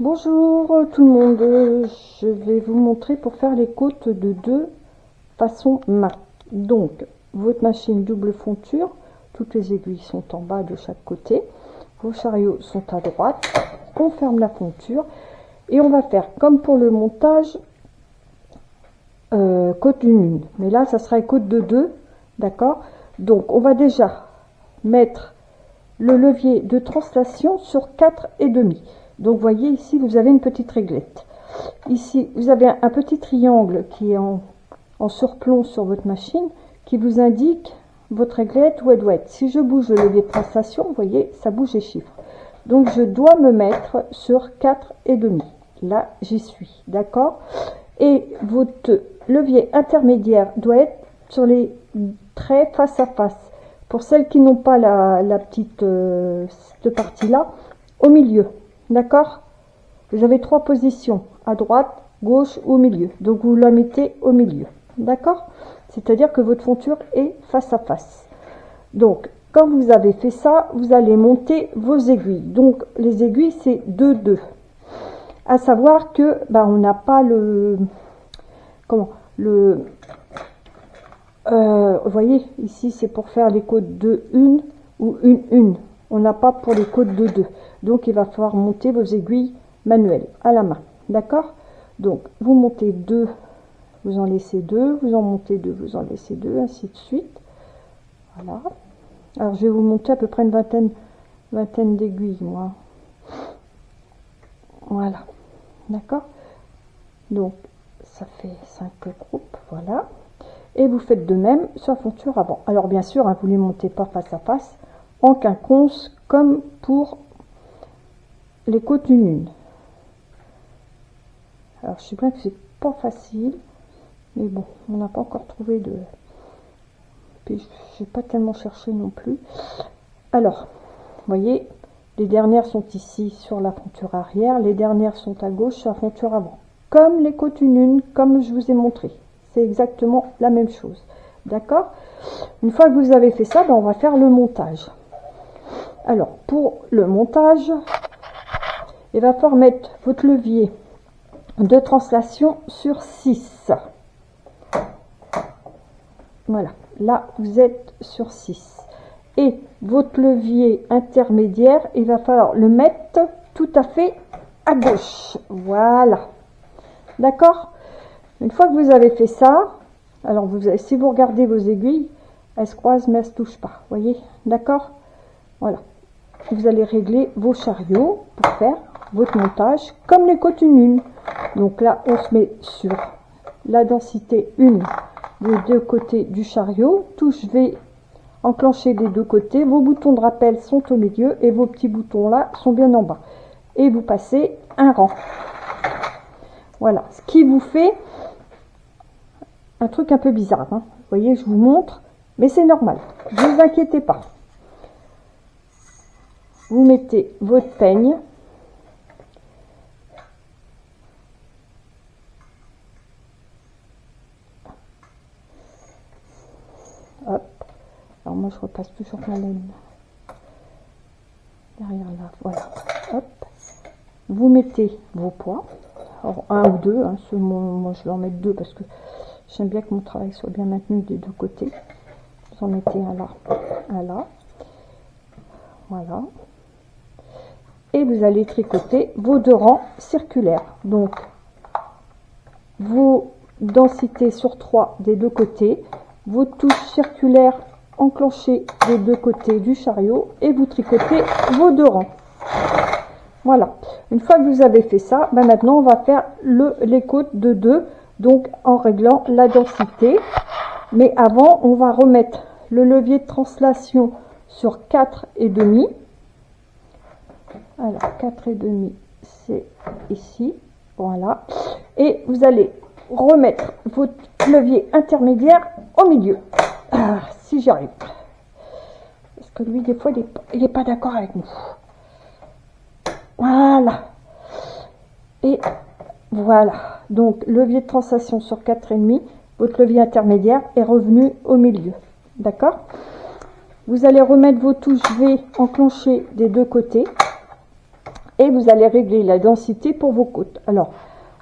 Bonjour tout le monde, je vais vous montrer pour faire les côtes de deux façons main. Donc votre machine double fonture, toutes les aiguilles sont en bas de chaque côté, vos chariots sont à droite, on ferme la fonture et on va faire comme pour le montage côte d'une une, mais là ça sera côte de deux, d'accord. Donc on va déjà mettre le levier de translation sur 4,5. Donc vous voyez ici vous avez une petite réglette, ici vous avez un petit triangle qui est en surplomb sur votre machine qui vous indique votre réglette où elle doit être. Si je bouge le levier de translation, vous voyez ça bouge les chiffres, donc je dois me mettre sur 4,5. Là j'y suis, d'accord. Et votre levier intermédiaire doit être sur les traits face à face. Pour celles qui n'ont pas la petite cette partie là, au milieu, d'accord. Vous avez trois positions, à droite, gauche ou au milieu, donc vous la mettez au milieu, d'accord. C'est à dire que votre fonture est face à face. Donc quand vous avez fait ça, vous allez monter vos aiguilles. Donc les aiguilles c'est 2,2, à savoir que on n'a pas le vous voyez ici c'est pour faire les côtes de 1 ou une, on n'a pas pour les côtes de 2, donc il va falloir monter vos aiguilles manuelles à la main, d'accord. Donc vous montez 2, vous en laissez 2, vous en montez 2, vous en laissez 2, ainsi de suite. Voilà, alors je vais vous monter à peu près une vingtaine d'aiguilles moi, voilà, d'accord. Donc ça fait 5 groupes, voilà. Et vous faites de même sur la fonture avant. Alors bien sûr, vous ne les montez pas face à face, en quinconce, comme pour les côtes une. Alors je sais bien que c'est pas facile, mais bon, on n'a pas encore trouvé de... Puis je n'ai pas tellement cherché non plus. Alors, vous voyez, les dernières sont ici sur la fonture arrière, les dernières sont à gauche sur la fonture avant. Comme les côtes une, comme je vous ai montré. C'est exactement la même chose, d'accord. Une fois que vous avez fait ça, on va faire le montage. Alors pour le montage, il va falloir mettre votre levier de translation sur 6. Voilà, là vous êtes sur 6. Et votre levier intermédiaire, il va falloir le mettre tout à fait à gauche. Voilà, d'accord. Une fois que vous avez fait ça, alors si vous regardez vos aiguilles, elles se croisent mais elles ne se touchent pas, voyez, d'accord. Voilà, vous allez régler vos chariots pour faire votre montage comme les côtes une. Donc là on se met sur la densité 1 des deux côtés du chariot, touche V enclenchée des deux côtés, vos boutons de rappel sont au milieu et vos petits boutons là sont bien en bas, et vous passez un rang. Voilà, ce qui vous fait un truc un peu bizarre, hein. Vous voyez, je vous montre, mais c'est normal, ne vous inquiétez pas. Vous mettez votre peigne, hop, alors moi je repasse toujours ma laine derrière là, voilà, hop, vous mettez vos poids, alors 1 ou 2, hein, moi je vais en mettre 2 parce que j'aime bien que mon travail soit bien maintenu des deux côtés. Vous en mettez un là, un là. Voilà. Et vous allez tricoter vos deux rangs circulaires. Donc, vos densités sur 3 des deux côtés, vos touches circulaires enclenchées des deux côtés du chariot, et vous tricotez vos deux rangs. Voilà. Une fois que vous avez fait ça, maintenant on va faire les côtes de 2. Donc en réglant la densité, mais avant on va remettre le levier de translation sur 4,5. Alors 4,5 c'est ici, voilà, et vous allez remettre votre levier intermédiaire au milieu. Si j'y arrive, parce que lui des fois il est pas d'accord avec nous. Voilà, et voilà, donc levier de translation sur 4,5, votre levier intermédiaire est revenu au milieu, d'accord. Vous allez remettre vos touches V enclenchées des deux côtés et vous allez régler la densité pour vos côtes. Alors,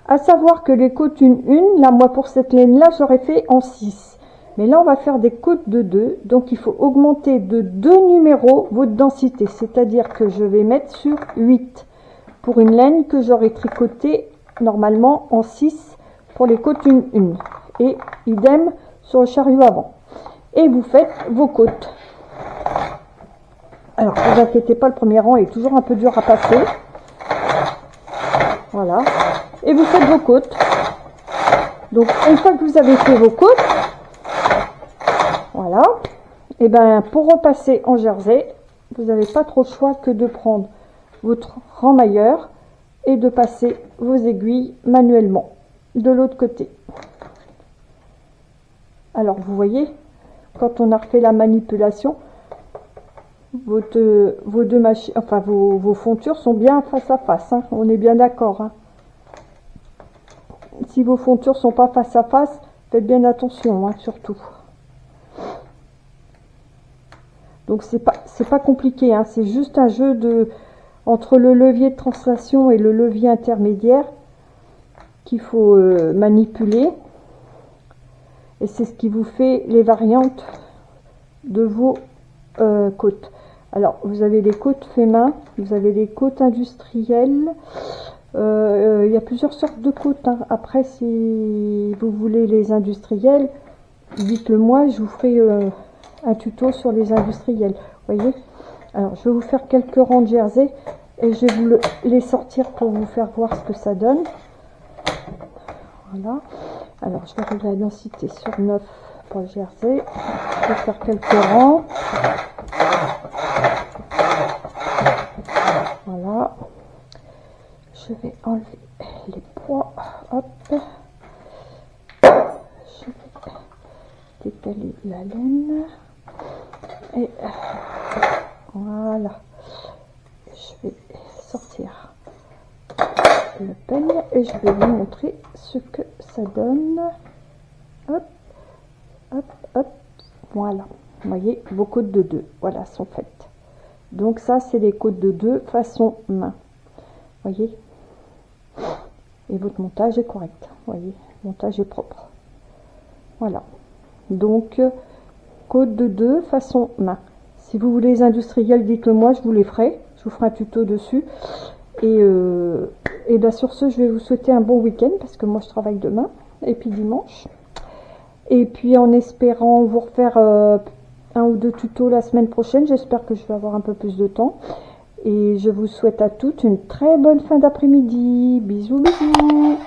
à savoir que les côtes 1, là, moi, pour cette laine-là, j'aurais fait en 6. Mais là, on va faire des côtes de 2. Donc, il faut augmenter de 2 numéros votre densité. C'est-à-dire que je vais mettre sur 8 pour une laine que j'aurais tricotée normalement en 6 pour les côtes 1. Et idem sur le chariot avant. Et vous faites vos côtes. Alors, ne vous inquiétez pas, le premier rang est toujours un peu dur à passer. Voilà. Et vous faites vos côtes. Donc, une fois que vous avez fait vos côtes, voilà. Et bien, pour repasser en jersey, vous n'avez pas trop le choix que de prendre votre remailleur et de passer vos aiguilles manuellement de l'autre côté. Alors, vous voyez, quand on a refait la manipulation, vos deux machines, enfin vos fontures sont bien face à face, hein, on est bien d'accord. Hein. Si vos fontures sont pas face à face, faites bien attention, hein, surtout. Donc c'est pas compliqué, hein, c'est juste un jeu entre le levier de translation et le levier intermédiaire qu'il faut manipuler, et c'est ce qui vous fait les variantes de vos côtes. Alors, vous avez les côtes fait main, vous avez les côtes industrielles. Il y a plusieurs sortes de côtes. Hein. Après, si vous voulez les industrielles, dites-le moi, je vous ferai un tuto sur les industrielles. Voyez. Alors, je vais vous faire quelques rangs de jersey et je vais vous les sortir pour vous faire voir ce que ça donne. Voilà. Alors, je vais régler la densité sur 9 pour le jersey. Je vais faire quelques rangs. Voilà. Je vais enlever les poids. Hop. Je vais décaler la laine. Et voilà. Je vais sortir le peigne et je vais vous montrer ce que ça donne. Hop. Hop, hop. Voilà. Vous voyez, vos côtes de 2, voilà, sont faites. Donc ça, c'est les côtes de 2 façon main. Voyez. Et votre montage est correct. Voyez, le montage est propre. Voilà. Donc, côtes de 2 façon main. Si vous voulez les industriels, dites-le moi, je vous les ferai. Je vous ferai un tuto dessus. Et bien sur ce, je vais vous souhaiter un bon week-end parce que moi, je travaille demain et puis dimanche. Et puis en espérant vous refaire un ou deux tutos la semaine prochaine, j'espère que je vais avoir un peu plus de temps. Et je vous souhaite à toutes une très bonne fin d'après-midi. Bisous, bisous.